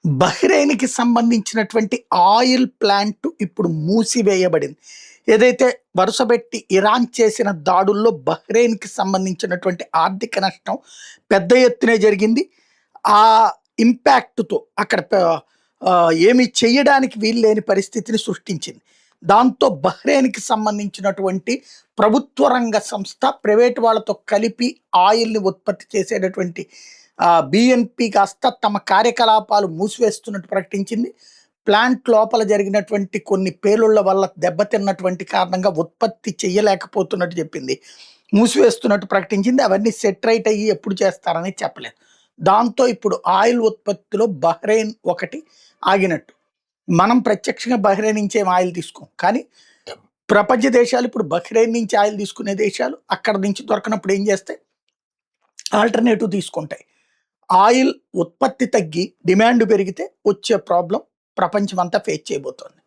బహ్రెయిన్‌కి సంబంధించినటువంటి oil plant ఇప్పుడు మూసివేయబడింది. ఏదైతే వరుసబెట్టి ఇరాన్ చేసిన దాడుల్లో బహ్రెయిన్‌కి సంబంధించినటువంటి ఆర్థిక నష్టం పెద్ద ఎత్తునే జరిగింది. ఆ ఇంపాక్ట్‌తో అక్కడ ఏమి చేయడానికి వీల్లేని పరిస్థితిని సృష్టించింది. దాంతో బహ్రెయిన్‌కి సంబంధించినటువంటి ప్రభుత్వ రంగ సంస్థ ప్రైవేట్ వాళ్ళతో కలిపి ఆయిల్‌ని ఉత్పత్తి చేసేటటువంటి బీఎన్‌పీ కాస్త తమ కార్యకలాపాలు మూసివేస్తున్నట్టు ప్రకటించింది. ప్లాంట్ లోపల జరిగినటువంటి కొన్ని పేలుళ్ల వల్ల దెబ్బతిన్నటువంటి కారణంగా ఉత్పత్తి చేయలేకపోతున్నట్టు చెప్పింది. మూసివేస్తున్నట్టు ప్రకటించింది. అవన్నీ సెటరైట్ అయ్యి ఎప్పుడు చేస్తారని చెప్పలేదు. దాంతో ఇప్పుడు ఆయిల్ ఉత్పత్తిలో బహ్రెయిన్ ఒకటి ఆగినట్టు. మనం ప్రత్యక్షంగా బహ్రెయిన్ నుంచి ఏం ఆయిల్ తీసుకోం. కానీ ప్రపంచ దేశాలు ఇప్పుడు బహ్రెయిన్ నుంచి ఆయిల్ తీసుకునే దేశాలు అక్కడ నుంచి దొరకనప్పుడు ఏం చేస్తాయి? ఆల్టర్‌నేటివ్ తీసుకుంటాయి. ఆయిల్ ఉత్పత్తి తగ్గి డిమాండ్ పెరిగితే వచ్చే ప్రాబ్లమ్ ప్రపంచమంతా ఫేస్ చేయబోతోంది.